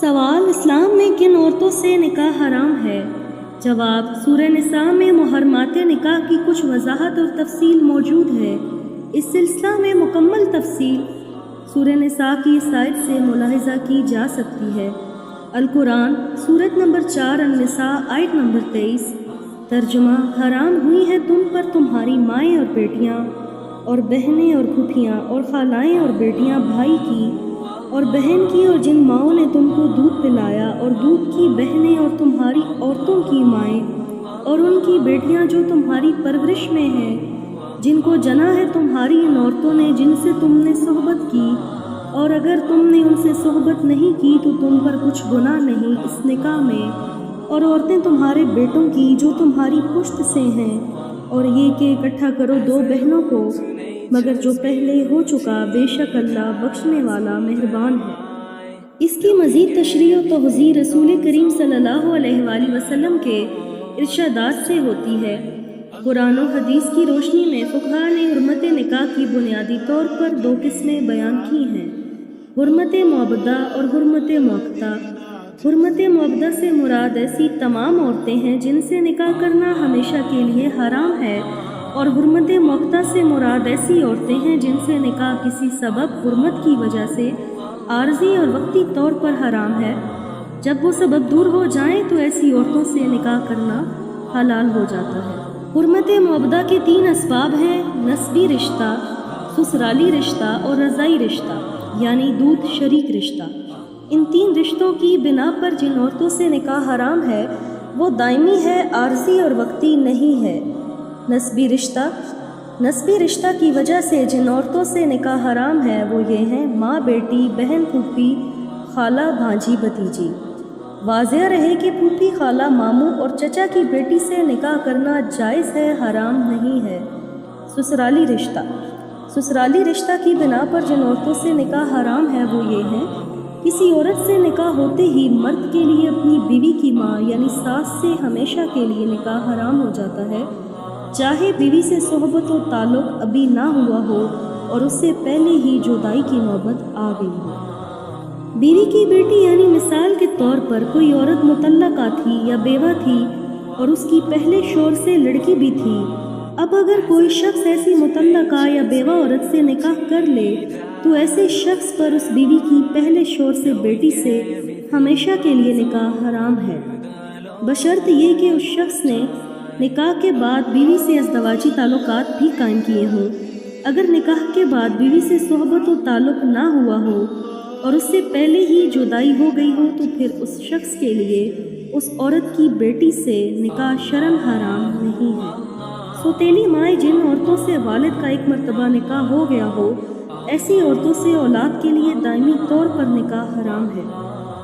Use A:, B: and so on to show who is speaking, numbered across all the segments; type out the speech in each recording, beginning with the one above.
A: سوال: اسلام میں کن عورتوں سے نکاح حرام ہے؟ جواب: سورہ نساء میں محرمات نکاح کی کچھ وضاحت اور تفصیل موجود ہے۔ اس سلسلہ میں مکمل تفصیل سورہ نساء کی اس آیت سے ملاحظہ کی جا سکتی ہے۔ القرآن سورت نمبر 4 النساء آیت نمبر 23۔ ترجمہ: حرام ہوئی ہیں تم پر تمہاری مائیں اور بیٹیاں اور بہنیں اور پھوپھیاں اور خالائیں اور بیٹیاں بھائی کی اور بہن کی اور جن ماؤں نے تم کو دودھ پلایا اور دودھ کی بہنیں اور تمہاری عورتوں کی مائیں اور ان کی بیٹیاں جو تمہاری پرورش میں ہیں، جن کو جنا ہے تمہاری ان عورتوں نے جن سے تم نے صحبت کی، اور اگر تم نے ان سے صحبت نہیں کی تو تم پر کچھ گناہ نہیں اس نکاح میں، اور عورتیں تمہارے بیٹوں کی جو تمہاری پشت سے ہیں، اور یہ کہ اکٹھا کرو دو بہنوں کو مگر جو پہلے ہو چکا، بے شک اللہ بخشنے والا مہربان ہے۔ اس کی مزید تشریح و توضیح رسول کریم صلی اللہ علیہ وآلہ وسلم کے ارشادات سے ہوتی ہے۔ قرآن و حدیث کی روشنی میں فقہاء نے حرمت نکاح کی بنیادی طور پر دو قسمیں بیان کی ہیں: حرمت معبدہ اور حرمت موقتہ۔ حرمت معبدہ سے مراد ایسی تمام عورتیں ہیں جن سے نکاح کرنا ہمیشہ کے لیے حرام ہے، اور حرمت موقتہ سے مراد ایسی عورتیں ہیں جن سے نکاح کسی سبب حرمت کی وجہ سے عارضی اور وقتی طور پر حرام ہے۔ جب وہ سبب دور ہو جائیں تو ایسی عورتوں سے نکاح کرنا حلال ہو جاتا ہے۔ حرمت معبدہ کے 3 اسباب ہیں: نسبی رشتہ، سسرالی رشتہ اور رضاعی رشتہ، یعنی دودھ شریک رشتہ۔ ان 3 رشتوں کی بنا پر جن عورتوں سے نکاح حرام ہے وہ دائمی ہے، عارضی اور وقتی نہیں ہے۔ نسبی رشتہ کی وجہ سے جن عورتوں سے نکاح حرام ہے وہ یہ ہیں: ماں بیٹی، بہن پھوپھی، خالہ بھانجی بھتیجی۔ واضح رہے کہ پھوپھی، خالہ، ماموں اور چچا کی بیٹی سے نکاح کرنا جائز ہے، حرام نہیں ہے۔ سسرالی رشتہ کی بنا پر جن عورتوں سے نکاح حرام ہے وہ یہ ہیں: کسی عورت سے نکاح ہوتے ہی مرد کے لیے اپنی بیوی کی ماں یعنی ساس سے ہمیشہ کے لیے نکاح حرام ہو جاتا ہے، چاہے بیوی سے صحبت و تعلق ابھی نہ ہوا ہو اور اس سے پہلے ہی جدائی کی نوبت آ گئی ہو۔ بیوی کی بیٹی یعنی مثال کے طور پر کوئی عورت مطلقہ تھی یا بیوہ تھی اور اس کی پہلے شوہر سے لڑکی بھی تھی۔ اب اگر کوئی شخص ایسی مطلقہ یا بیوہ عورت سے نکاح کر لے تو ایسے شخص پر اس بیوی کی پہلے شوہر سے بیٹی سے ہمیشہ کے لیے نکاح حرام ہے، بشرط یہ کہ اس شخص نے نکاح کے بعد بیوی سے ازدواجی تعلقات بھی قائم کیے ہوں۔ اگر نکاح کے بعد بیوی سے صحبت و تعلق نہ ہوا ہو اور اس سے پہلے ہی جدائی ہو گئی ہو تو پھر اس شخص کے لیے اس عورت کی بیٹی سے نکاح شرعاً حرام نہیں ہے۔ سوتیلی مائیں جن عورتوں سے والد کا ایک مرتبہ نکاح ہو گیا ہو، ایسی عورتوں سے اولاد کے لیے دائمی طور پر نکاح حرام ہے۔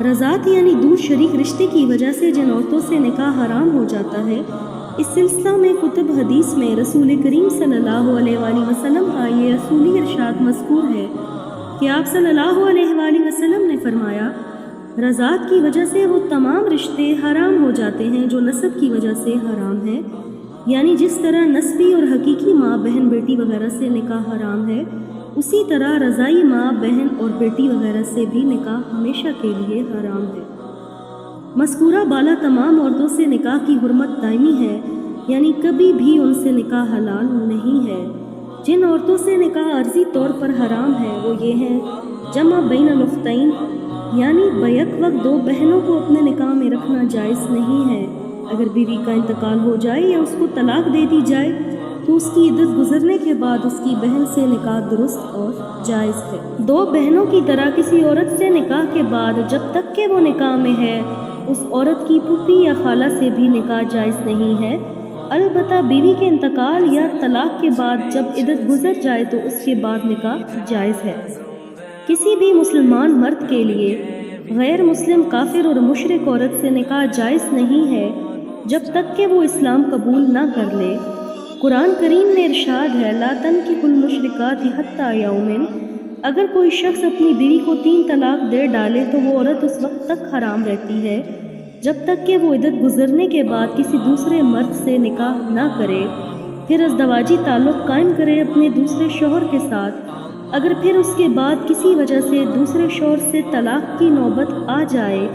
A: رضاعت یعنی دودھ شریک رشتے کی وجہ سے جن عورتوں سے نکاح حرام ہو جاتا ہے، اس سلسلہ میں کتب حدیث میں رسول کریم صلی اللہ علیہ وآلہ وسلم کا یہ اصولی ارشاد مذکور ہے کہ آپ صلی اللہ علیہ وآلہ وسلم نے فرمایا: رضاعت کی وجہ سے وہ تمام رشتے حرام ہو جاتے ہیں جو نسب کی وجہ سے حرام ہیں، یعنی جس طرح نسبی اور حقیقی ماں، بہن، بیٹی وغیرہ سے نکاح حرام ہے، اسی طرح رضاعی ماں، بہن اور بیٹی وغیرہ سے بھی نکاح ہمیشہ کے لیے حرام ہے۔ مذکورہ بالا تمام عورتوں سے نکاح کی حرمت دائمی ہے، یعنی کبھی بھی ان سے نکاح حلال نہیں ہے۔ جن عورتوں سے نکاح عارضی طور پر حرام ہے وہ یہ ہیں: جمع بین الاختین، یعنی بیک وقت دو بہنوں کو اپنے نکاح میں رکھنا جائز نہیں ہے۔ اگر بیوی کا انتقال ہو جائے یا اس کو طلاق دے دی جائے تو اس کی عدت گزرنے کے بعد اس کی بہن سے نکاح درست اور جائز ہے۔ دو بہنوں کی طرح کسی عورت سے نکاح کے بعد جب تک کہ وہ نکاح میں ہے اس عورت کی پھوپھی یا خالہ سے بھی نکاح جائز نہیں ہے، البتہ بیوی کے انتقال یا طلاق کے بعد جب عدت گزر جائے تو اس کے بعد نکاح جائز ہے۔ کسی بھی مسلمان مرد کے لیے غیر مسلم کافر اور مشرک عورت سے نکاح جائز نہیں ہے جب تک کہ وہ اسلام قبول نہ کر لے۔ قرآن کریم میں ارشاد ہے: لا تنکحوا المشرکات حتی یؤمن۔ اگر کوئی شخص اپنی بیوی کو 3 طلاق دے ڈالے تو وہ عورت اس وقت تک حرام رہتی ہے جب تک کہ وہ عدت گزرنے کے بعد کسی دوسرے مرد سے نکاح نہ کرے، پھر ازدواجی تعلق قائم کرے اپنے دوسرے شوہر کے ساتھ، اگر پھر اس کے بعد کسی وجہ سے دوسرے شوہر سے طلاق کی نوبت آ جائے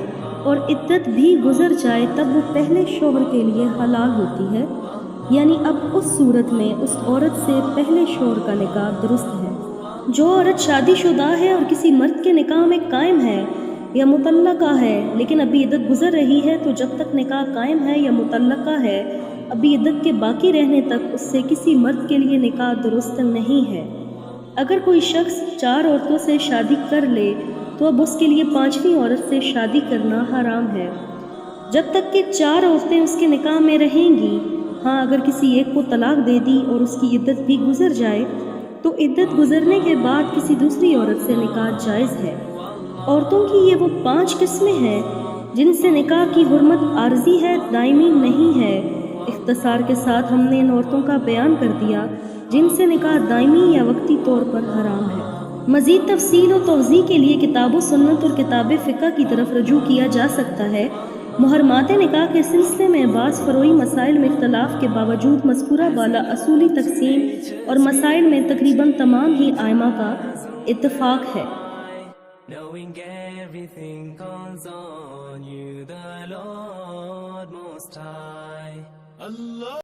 A: اور عدت بھی گزر جائے تب وہ پہلے شوہر کے لیے حلال ہوتی ہے، یعنی اب اس صورت میں اس عورت سے پہلے شوہر کا نکاح درست ہے۔ جو عورت شادی شدہ ہے اور کسی مرد کے نکاح میں قائم ہے یا مطلقہ ہے لیکن ابھی عدت گزر رہی ہے، تو جب تک نکاح قائم ہے یا مطلقہ ہے ابھی عدت کے باقی رہنے تک اس سے کسی مرد کے لیے نکاح درست نہیں ہے۔ اگر کوئی شخص 4 عورتوں سے شادی کر لے تو اب اس کے لیے 5ویں عورت سے شادی کرنا حرام ہے جب تک کہ 4 عورتیں اس کے نکاح میں رہیں گی۔ ہاں، اگر کسی ایک کو طلاق دے دی اور اس کی عدت بھی گزر جائے تو عدت گزرنے کے بعد کسی دوسری عورت سے نکاح جائز ہے۔ عورتوں کی یہ وہ 5 قسمیں ہیں جن سے نکاح کی حرمت عارضی ہے، دائمی نہیں ہے۔ اختصار کے ساتھ ہم نے ان عورتوں کا بیان کر دیا جن سے نکاح دائمی یا وقتی طور پر حرام ہے۔ مزید تفصیل و توضیح کے لیے کتاب و سنت اور کتاب فقہ کی طرف رجوع کیا جا سکتا ہے۔ محرمات نکاح کے سلسلے میں بعض فروعی مسائل میں اختلاف کے باوجود مذکورہ بالا اصولی تقسیم اور مسائل میں تقریباً تمام ہی ائمہ کا اتفاق ہے۔
B: Knowing everything calls on you, the Lord Most High. Allah